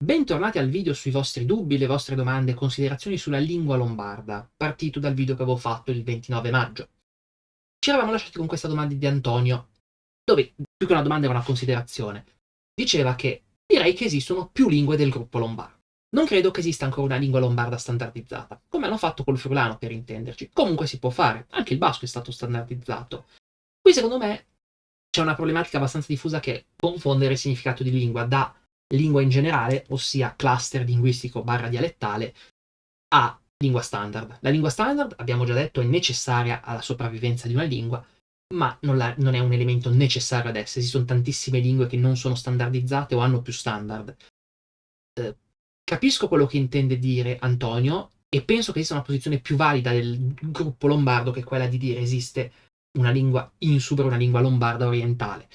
Bentornati al video sui vostri dubbi, le vostre domande e considerazioni sulla lingua lombarda, partito dal video che avevo fatto il 29 maggio. Ci eravamo lasciati con questa domanda di Antonio, dove più che una domanda era una considerazione. Diceva che direi che esistono più lingue del gruppo lombardo. Non credo che esista ancora una lingua lombarda standardizzata, come hanno fatto col friulano per intenderci. Comunque si può fare, anche il basco è stato standardizzato. Qui secondo me c'è una problematica abbastanza diffusa che è confondere il significato di lingua da lingua in generale, ossia cluster linguistico barra dialettale, a lingua standard. La lingua standard, abbiamo già detto, è necessaria alla sopravvivenza di una lingua, ma non è un elemento necessario ad essa. Esistono tantissime lingue che non sono standardizzate o hanno più standard. Capisco quello che intende dire Antonio e penso che esista una posizione più valida del gruppo lombardo, che è quella di dire esiste una lingua insubra, una lingua lombarda orientale,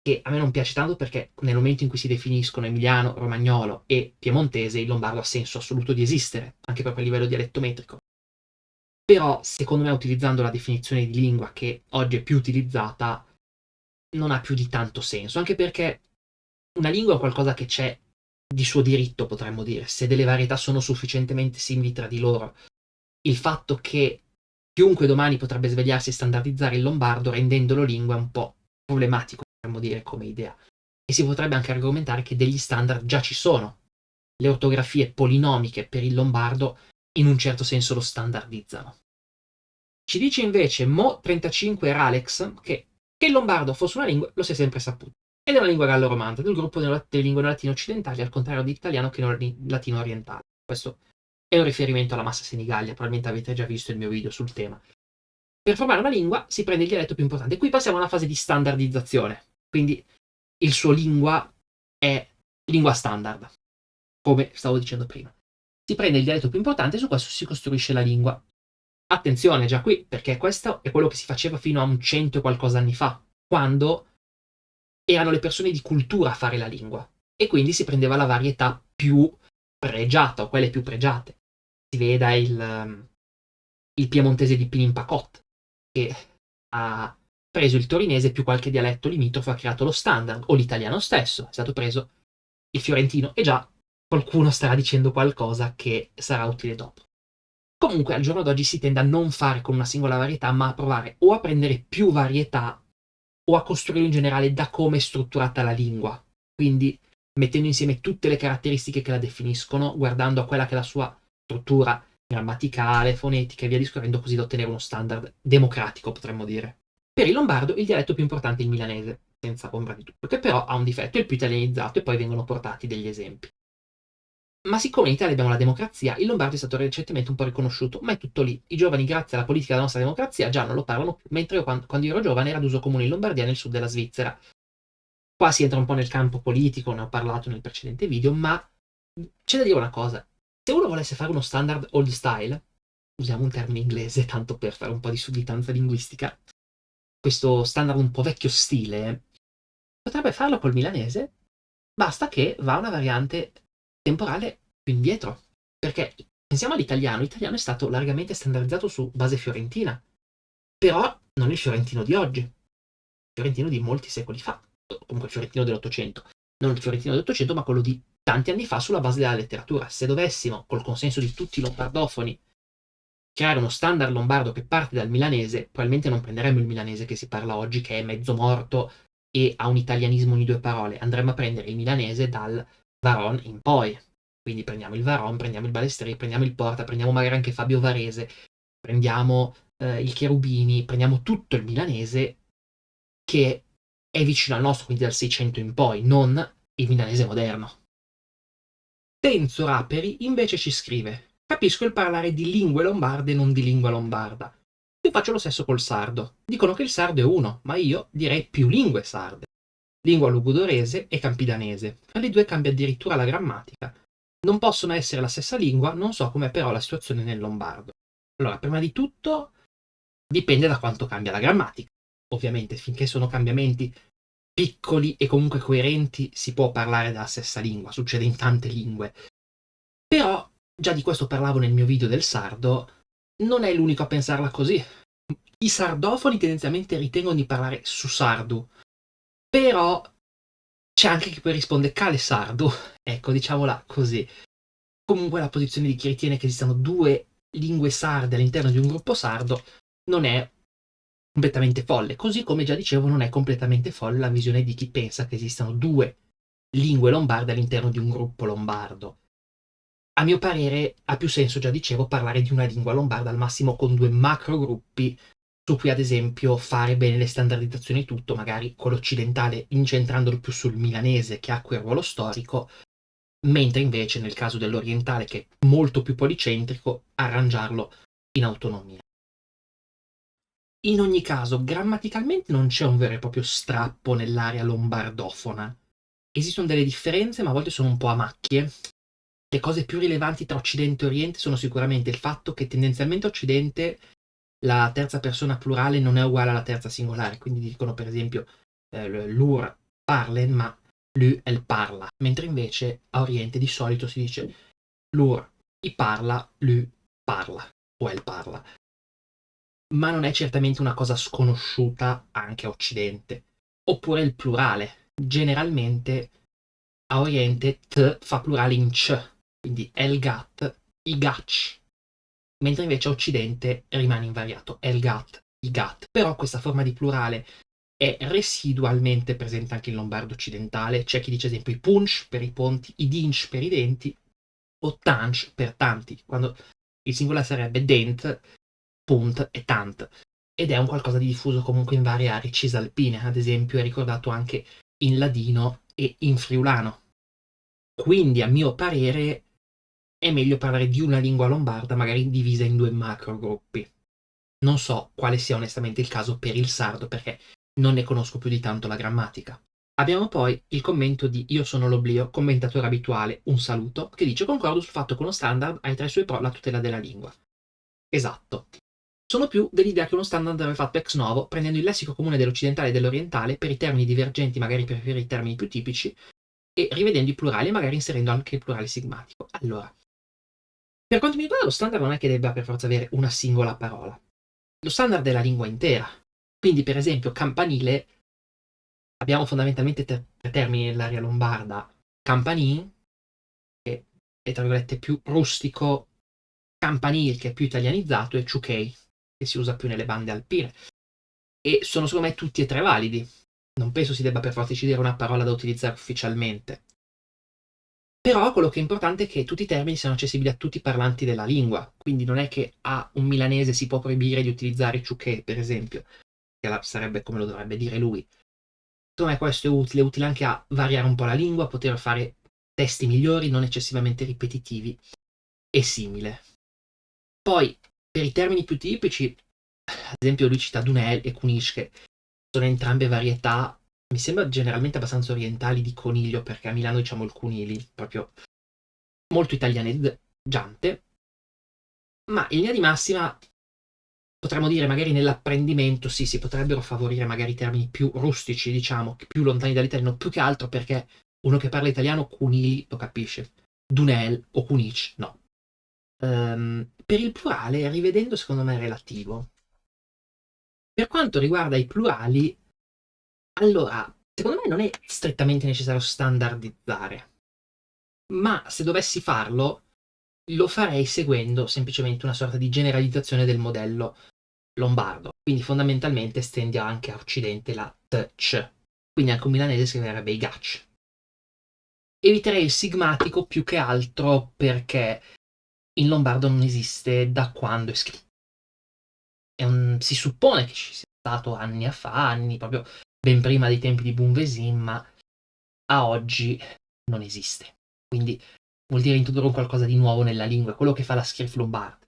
che a me non piace tanto perché nel momento in cui si definiscono emiliano, romagnolo e piemontese, il lombardo ha senso assoluto di esistere, anche proprio a livello dialettometrico. Però, secondo me, utilizzando la definizione di lingua che oggi è più utilizzata, non ha più di tanto senso, anche perché una lingua è qualcosa che c'è di suo diritto, potremmo dire, se delle varietà sono sufficientemente simili tra di loro. Il fatto che chiunque domani potrebbe svegliarsi e standardizzare il lombardo rendendolo lingua è un po' problematico, potremmo dire, come idea. E si potrebbe anche argomentare che degli standard già ci sono. Le ortografie polinomiche per il lombardo in un certo senso lo standardizzano. Ci dice invece Mo35 Ralex che il lombardo fosse una lingua lo si è sempre saputo. Ed è una lingua gallo-romanza, del gruppo delle lingue latine occidentali, al contrario dell'italiano che non latino orientale. Questo è un riferimento alla Massa Senigallia, probabilmente avete già visto il mio video sul tema. Per formare una lingua si prende il dialetto più importante. Qui passiamo a una fase di standardizzazione. Quindi il suo lingua è lingua standard, come stavo dicendo prima. Si prende il dialetto più importante e su questo si costruisce la lingua. Attenzione già qui, perché questo è quello che si faceva fino a un 100 e qualcosa anni fa, quando erano le persone di cultura a fare la lingua. E quindi si prendeva la varietà più pregiata o quelle più pregiate. Si veda il piemontese di Pinimpacot, che ha preso il torinese più qualche dialetto limitrofo, ha creato lo standard, o l'italiano stesso, è stato preso il fiorentino, e già qualcuno starà dicendo qualcosa che sarà utile dopo. Comunque al giorno d'oggi si tende a non fare con una singola varietà, ma a provare o a prendere più varietà o a costruire in generale da come è strutturata la lingua. Quindi mettendo insieme tutte le caratteristiche che la definiscono, guardando a quella che è la sua struttura grammaticale, fonetica e via discorrendo, così da ottenere uno standard democratico, potremmo dire. Per il lombardo il dialetto più importante è il milanese, senza ombra di dubbio, che però ha un difetto, è il più italianizzato e poi vengono portati degli esempi. Ma siccome in Italia abbiamo la democrazia, il lombardo è stato recentemente un po' riconosciuto, ma è tutto lì. I giovani, grazie alla politica della nostra democrazia, già non lo parlano più, mentre io quando ero giovane era d'uso comune in Lombardia e nel sud della Svizzera. Qua si entra un po' nel campo politico, ne ho parlato nel precedente video, ma c'è da dire una cosa. Se uno volesse fare uno standard old style, usiamo un termine inglese tanto per fare un po' di sudditanza linguistica, questo standard un po' vecchio stile, potrebbe farlo col milanese, basta che va una variante temporale più indietro. Perché pensiamo all'italiano, l'italiano è stato largamente standardizzato su base fiorentina, però non il fiorentino di oggi, il fiorentino di molti secoli fa, comunque il fiorentino dell'Ottocento, non il fiorentino dell'Ottocento, ma quello di tanti anni fa sulla base della letteratura. Se dovessimo, col consenso di tutti i lombardofoni, creare uno standard lombardo che parte dal milanese, probabilmente non prenderemmo il milanese che si parla oggi, che è mezzo morto e ha un italianismo di due parole. Andremmo a prendere il milanese dal Varon in poi. Quindi prendiamo il Varon, prendiamo il Balestrì, prendiamo il Porta, prendiamo magari anche Fabio Varese, prendiamo il Cherubini, prendiamo tutto il milanese che è vicino al nostro, quindi dal 600 in poi, non il milanese moderno. Tenzo Raperi invece ci scrive: capisco il parlare di lingue lombarde e non di lingua lombarda. Io faccio lo stesso col sardo. Dicono che il sardo è uno, ma io direi più lingue sarde. Lingua lugudorese e campidanese. Tra le due cambia addirittura la grammatica. Non possono essere la stessa lingua, non so com'è però la situazione nel lombardo. Allora, prima di tutto, dipende da quanto cambia la grammatica. Ovviamente, finché sono cambiamenti piccoli e comunque coerenti, si può parlare della stessa lingua, succede in tante lingue. Però, già di questo parlavo nel mio video del sardo, non è l'unico a pensarla così. I sardofoni tendenzialmente ritengono di parlare su sardu, però C'è anche chi poi risponde cale sardo, ecco, diciamola così. Comunque la posizione di chi ritiene che esistano due lingue sarde all'interno di un gruppo sardo non è completamente folle, così come già dicevo non è completamente folle la visione di chi pensa che esistano due lingue lombarde all'interno di un gruppo lombardo. A mio parere ha più senso, già dicevo, parlare di una lingua lombarda al massimo con due macro gruppi su cui ad esempio fare bene le standardizzazioni e tutto, magari quello occidentale incentrandolo più sul milanese che ha quel ruolo storico, mentre invece nel caso dell'orientale, che è molto più policentrico, arrangiarlo in autonomia. In ogni caso, grammaticalmente non c'è un vero e proprio strappo nell'area lombardofona. Esistono delle differenze, ma a volte sono un po' a macchie. Le cose più rilevanti tra Occidente e Oriente sono sicuramente il fatto che tendenzialmente a Occidente la terza persona plurale non è uguale alla terza singolare, quindi dicono per esempio l'ur parlen, ma lui el parla, mentre invece a Oriente di solito si dice l'ur i parla, lui parla o el parla. Ma non è certamente una cosa sconosciuta anche a Occidente. Oppure il plurale. Generalmente a Oriente t fa plurale in c, quindi el gat, i gacci, mentre invece a Occidente rimane invariato el gat, i gat. Però questa forma di plurale è residualmente presente anche in lombardo occidentale. C'è chi dice ad esempio i punch per i ponti, i dinch per i denti, o tanch per tanti, quando il singolare sarebbe dent, punt e tant. Ed è un qualcosa di diffuso comunque in varie aree cisalpine, ad esempio è ricordato anche in ladino e in friulano. Quindi a mio parere è meglio parlare di una lingua lombarda magari divisa in due macro gruppi. Non so quale sia onestamente il caso per il sardo perché non ne conosco più di tanto la grammatica. Abbiamo poi il commento di Io sono l'oblio, commentatore abituale, un saluto, che dice concordo sul fatto che uno standard ha tra i suoi pro la tutela della lingua. Esatto. Sono più dell'idea che uno standard andrebbe fatto ex novo, prendendo il lessico comune dell'occidentale e dell'orientale per i termini divergenti, magari per i termini più tipici, e rivedendo i plurali e magari inserendo anche il plurale sigmatico. Allora, per quanto mi riguarda, lo standard non è che debba per forza avere una singola parola. Lo standard è la lingua intera. Quindi, per esempio, campanile, abbiamo fondamentalmente tre termini nell'area lombarda. Campanin, che è tra virgolette più rustico, campanil, che è più italianizzato, e ciuchei, che si usa più nelle bande alpine. E sono secondo me tutti e tre validi. Non penso si debba per forza decidere una parola da utilizzare ufficialmente. Però quello che è importante è che tutti i termini siano accessibili a tutti i parlanti della lingua, quindi non è che a un milanese si può proibire di utilizzare ciuchè, per esempio, che sarebbe come lo dovrebbe dire lui. Secondo me questo è utile anche a variare un po' la lingua, poter fare testi migliori, non eccessivamente ripetitivi e simile. Poi, per i termini più tipici, ad esempio lui cita Dunel e Kunish, che sono entrambe varietà, mi sembra generalmente abbastanza orientali di coniglio, perché a Milano diciamo il cunili, proprio molto italianeggiante, ma in linea di massima potremmo dire magari nell'apprendimento sì, si potrebbero favorire magari termini più rustici, diciamo, più lontani dall'italiano, più che altro perché uno che parla italiano cunili lo capisce, Dunel o Kunic no. Per il plurale, rivedendo secondo me è relativo. Per quanto riguarda i plurali, allora, secondo me non è strettamente necessario standardizzare, ma se dovessi farlo, lo farei seguendo semplicemente una sorta di generalizzazione del modello lombardo. Quindi fondamentalmente estendi anche a occidente la tc, quindi anche un milanese scriverebbe i gacci. Eviterei il sigmatico più che altro perché in lombardo non esiste da quando è scritto. Si suppone che ci sia stato anni fa, anni proprio ben prima dei tempi di Bunvesin, ma a oggi non esiste. Quindi vuol dire introdurre un qualcosa di nuovo nella lingua, quello che fa la script lombarda,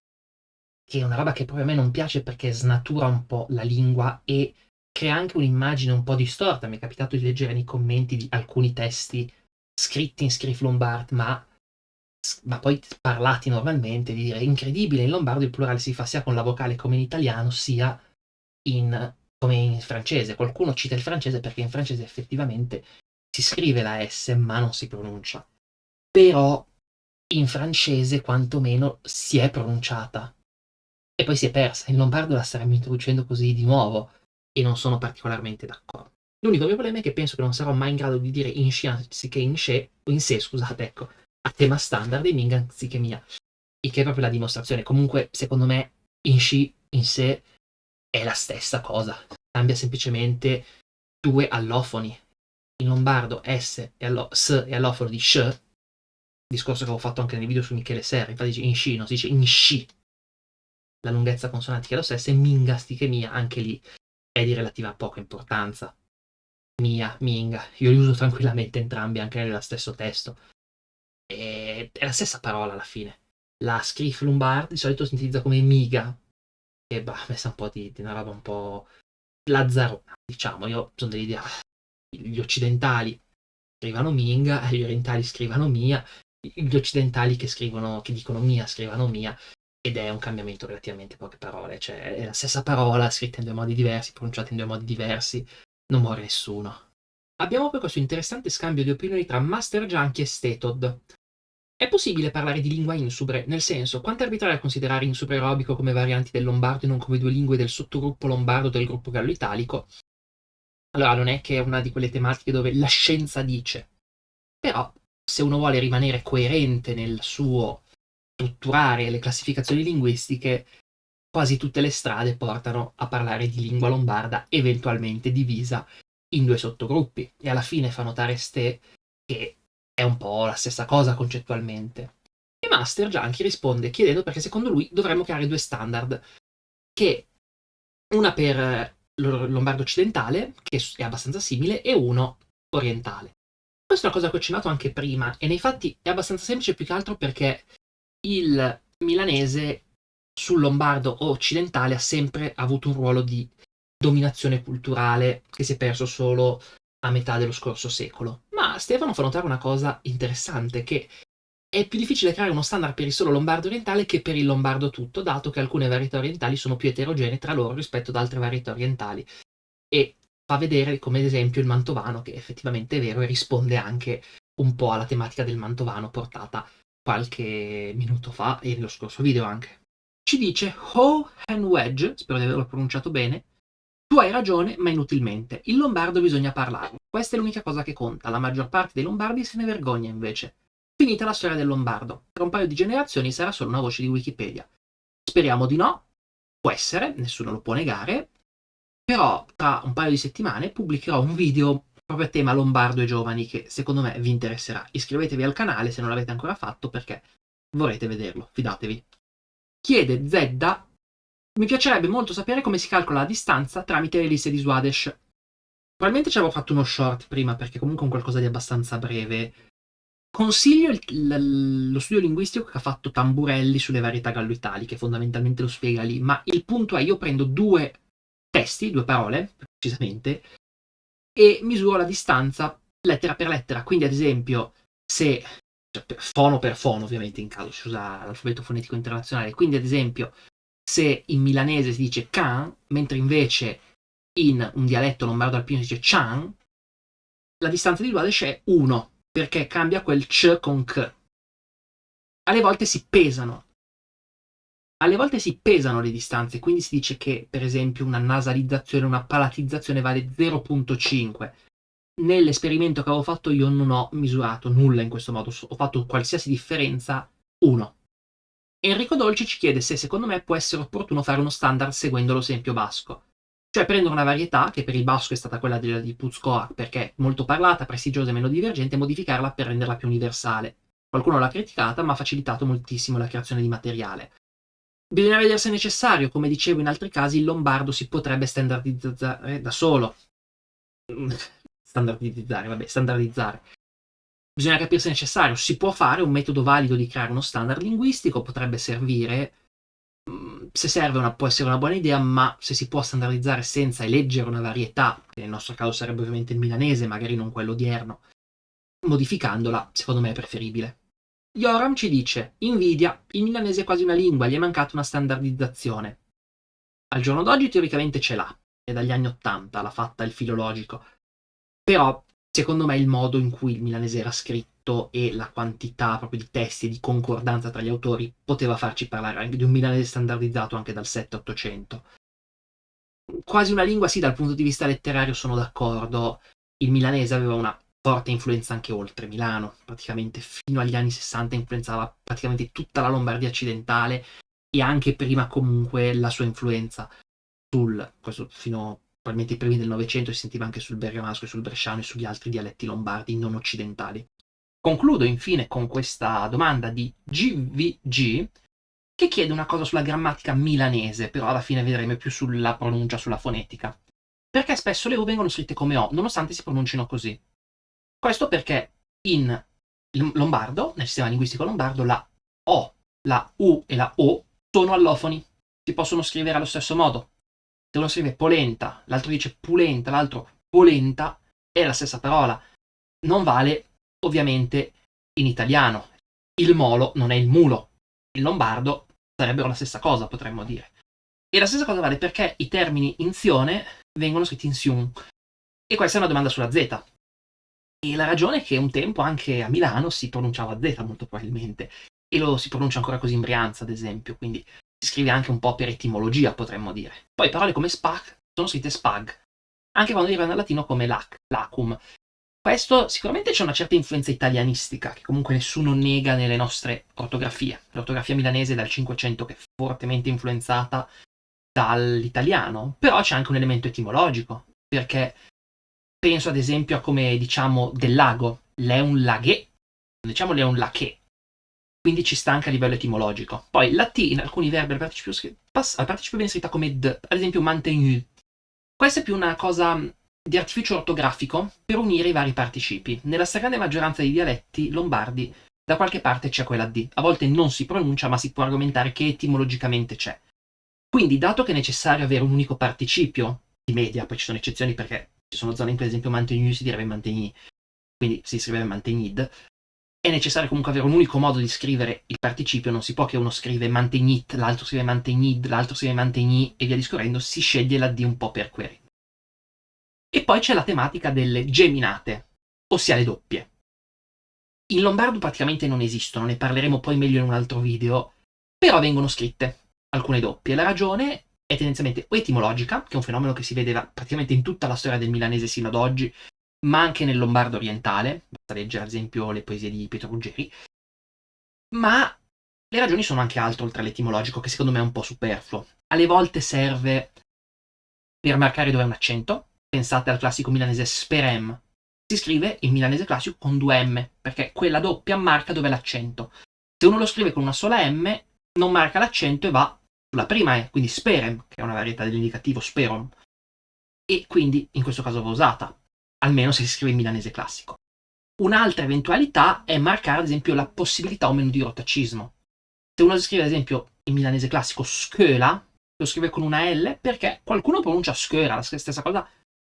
che è una roba che proprio a me non piace perché snatura un po' la lingua e crea anche un'immagine un po' distorta. Mi è capitato di leggere nei commenti di alcuni testi scritti in script lombard, ma poi parlati normalmente, di dire incredibile, in lombardo il plurale si fa sia con la vocale come in italiano, sia come in francese. Qualcuno cita il francese perché in francese effettivamente si scrive la S ma non si pronuncia. Però in francese quantomeno si è pronunciata. E poi si è persa. In lombardo la staremmo introducendo così di nuovo e non sono particolarmente d'accordo. L'unico mio problema è che penso che non sarò mai in grado di dire in sci anziché in sce, o in sé, scusate, ecco, a tema standard e Ming anziché Mia. Il che è proprio la dimostrazione. Comunque, secondo me, in sci, in sé, è la stessa cosa. Cambia semplicemente due allofoni. In lombardo S e allofono di sh, discorso che avevo fatto anche nel video su Michele Serra, infatti dice in sci, non si dice in sci. La lunghezza consonantica è lo stesso, e Ming anziché Mia, anche lì è di relativa poca importanza. Mia, Ming, io li uso tranquillamente entrambi anche nello stesso testo. E è la stessa parola alla fine. La scrif lombard di solito si utilizza come miga, che bah, messa un po' di una roba un po' lazzarona, diciamo. Io sono dell'idea, gli occidentali scrivano minga, gli orientali scrivano mia, gli occidentali che dicono mia scrivano mia, ed è un cambiamento relativamente poche parole, cioè è la stessa parola scritta in due modi diversi, pronunciata in due modi diversi, non muore nessuno. Abbiamo poi questo interessante scambio di opinioni tra Master Junkie e Stetod. È possibile parlare di lingua insubre? Nel senso, quanto è arbitrario considerare insubre e arobico come varianti del lombardo e non come due lingue del sottogruppo lombardo del gruppo gallo-italico? Allora, non è che è una di quelle tematiche dove la scienza dice, però se uno vuole rimanere coerente nel suo strutturare le classificazioni linguistiche, quasi tutte le strade portano a parlare di lingua lombarda eventualmente divisa in due sottogruppi, e alla fine fa notare Ste che è un po' la stessa cosa concettualmente. E Master Junkie risponde chiedendo perché secondo lui dovremmo creare due standard, che una per lombardo occidentale, che è abbastanza simile, e uno orientale. Questa è una cosa che ho accennato anche prima, e nei fatti è abbastanza semplice più che altro perché il milanese sul lombardo occidentale ha sempre avuto un ruolo di dominazione culturale che si è perso solo a metà dello scorso secolo. Ma Stefano fa notare una cosa interessante, che è più difficile creare uno standard per il solo lombardo orientale che per il lombardo tutto, dato che alcune varietà orientali sono più eterogenee tra loro rispetto ad altre varietà orientali. E fa vedere come ad esempio il mantovano, che effettivamente è vero e risponde anche un po' alla tematica del mantovano portata qualche minuto fa e nello scorso video anche. Ci dice Ho and Wedge, spero di averlo pronunciato bene: tu hai ragione, ma inutilmente. Il lombardo bisogna parlarlo. Questa è l'unica cosa che conta. La maggior parte dei lombardi se ne vergogna invece. Finita la storia del lombardo. Tra un paio di generazioni sarà solo una voce di Wikipedia. Speriamo di no. Può essere, nessuno lo può negare. Però tra un paio di settimane pubblicherò un video proprio a tema lombardo e giovani che secondo me vi interesserà. Iscrivetevi al canale se non l'avete ancora fatto perché vorrete vederlo, fidatevi. Chiede Zedda: mi piacerebbe molto sapere come si calcola la distanza tramite le liste di Swadesh. Probabilmente ci avevo fatto uno short prima perché comunque è un qualcosa di abbastanza breve. Consiglio lo studio linguistico che ha fatto Tamburelli sulle varietà gallo-italiche, fondamentalmente lo spiega lì, ma il punto è io prendo due testi, due parole, precisamente, e misuro la distanza lettera per lettera. Quindi ad esempio se fono per fono, ovviamente in caso si usa l'alfabeto fonetico internazionale, quindi ad esempio se in milanese si dice can, mentre invece in un dialetto lombardo alpino si dice chan, la distanza di Duadesh è 1, perché cambia quel c con k. Alle volte si pesano. Alle volte si pesano le distanze, quindi si dice che, per esempio, una nasalizzazione, una palatizzazione vale 0,5. Nell'esperimento che avevo fatto io non ho misurato nulla in questo modo, ho fatto qualsiasi differenza 1. Enrico Dolci ci chiede se secondo me può essere opportuno fare uno standard seguendo l'esempio basco. Cioè prendere una varietà, che per il basco è stata quella di Putzkoak, perché è molto parlata, prestigiosa e meno divergente, e modificarla per renderla più universale. Qualcuno l'ha criticata, ma ha facilitato moltissimo la creazione di materiale. Bisogna vedere se è necessario, come dicevo in altri casi il lombardo si potrebbe standardizzare da solo. Standardizzare. Bisogna capire se è necessario. Si può fare un metodo valido di creare uno standard linguistico, potrebbe servire. Se serve può essere una buona idea, ma se si può standardizzare senza eleggere una varietà, che nel nostro caso sarebbe ovviamente il milanese, magari non quello odierno, modificandola, secondo me è preferibile. Yoram ci dice: invidia, il milanese è quasi una lingua, gli è mancata una standardizzazione. Al giorno d'oggi teoricamente ce l'ha, è dagli anni '80 l'ha fatta il filologico, però secondo me il modo in cui il milanese era scritto e la quantità proprio di testi e di concordanza tra gli autori poteva farci parlare anche di un milanese standardizzato anche dal 7-800. quasi una lingua, sì, dal punto di vista letterario sono d'accordo. Il milanese aveva una forte influenza anche oltre Milano, praticamente fino agli anni 60 influenzava praticamente tutta la Lombardia occidentale e anche prima comunque la sua influenza questo fino probabilmente ai primi del Novecento si sentiva anche sul bergamasco e sul bresciano e sugli altri dialetti lombardi non occidentali. Concludo infine con questa domanda di GVG che chiede una cosa sulla grammatica milanese, però alla fine vedremo più sulla pronuncia, sulla fonetica. Perché spesso le U vengono scritte come O, nonostante si pronuncino così. Questo perché in lombardo, nel sistema linguistico lombardo, la O, la U e la O sono allofoni. Si possono scrivere allo stesso modo. Se uno scrive polenta, l'altro dice pulenta, l'altro polenta, è la stessa parola. Non vale, ovviamente, in italiano. Il molo non è il mulo. In lombardo sarebbero la stessa cosa, potremmo dire. E la stessa cosa vale perché i termini in zione vengono scritti in siun. E questa è una domanda sulla Z. E la ragione è che un tempo anche a Milano si pronunciava Z molto probabilmente. E lo si pronuncia ancora così in Brianza, ad esempio. Quindi si scrive anche un po' per etimologia, potremmo dire. Poi parole come spag sono scritte spag, anche quando arrivano dal latino come lac, lacum. Questo sicuramente c'è una certa influenza italianistica, che comunque nessuno nega nelle nostre ortografie. L'ortografia milanese è dal 500 che è fortemente influenzata dall'italiano, però c'è anche un elemento etimologico, perché penso ad esempio a come diciamo del lago, l'è un laghe, diciamo l'è un lachè, quindi ci sta anche a livello etimologico. Poi la T in alcuni verbi al participio viene scritta come d, ad esempio maintenu. Questa è più una cosa di artificio ortografico per unire i vari participi. Nella stragrande maggioranza dei dialetti lombardi da qualche parte c'è quella D. A volte non si pronuncia, ma si può argomentare che etimologicamente c'è. Quindi, dato che è necessario avere un unico participio di media, poi ci sono eccezioni perché ci sono zone in cui, ad esempio, mantenu si direbbe manteni, quindi si scrive mantenid, è necessario comunque avere un unico modo di scrivere il participio, non si può che uno scrive mantenit, l'altro scrive mantenid, l'altro scrive manteni e via discorrendo, si sceglie la D un po' per query. E poi c'è la tematica delle geminate, ossia le doppie. In lombardo praticamente non esistono, ne parleremo poi meglio in un altro video, però vengono scritte alcune doppie. La ragione è tendenzialmente o etimologica, che è un fenomeno che si vedeva praticamente in tutta la storia del milanese sino ad oggi, ma anche nel lombardo orientale, basta leggere ad esempio le poesie di Pietro Ruggeri, ma le ragioni sono anche altre oltre all'etimologico, che secondo me è un po' superfluo. Alle volte serve per marcare dove è un accento, pensate al classico milanese sperem, si scrive in milanese classico con due M, perché quella doppia marca dove è l'accento. Se uno lo scrive con una sola M, non marca l'accento e va sulla prima E, quindi sperem, che è una varietà dell'indicativo sperom, e quindi in questo caso va usata, almeno se si scrive in milanese classico. Un'altra eventualità è marcare ad esempio la possibilità o meno di rotacismo. Se uno scrive ad esempio in milanese classico sköla, lo scrive con una L perché qualcuno pronuncia sköra, la stessa cosa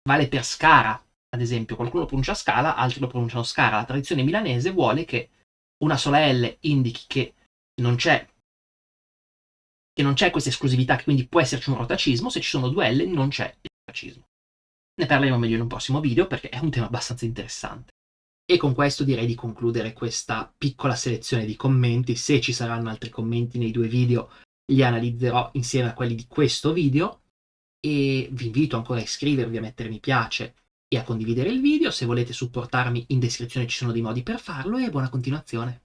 vale per Skara, ad esempio, qualcuno lo pronuncia Scala, altri lo pronunciano Skara. La tradizione milanese vuole che una sola L indichi che non c'è questa esclusività, che quindi può esserci un rotacismo, se ci sono due L non c'è il rotacismo. Ne parleremo meglio in un prossimo video perché è un tema abbastanza interessante. E con questo direi di concludere questa piccola selezione di commenti. Se ci saranno altri commenti nei due video, li analizzerò insieme a quelli di questo video. E vi invito ancora a iscrivervi, a mettere mi piace e a condividere il video. Se volete supportarmi, in descrizione ci sono dei modi per farlo e buona continuazione.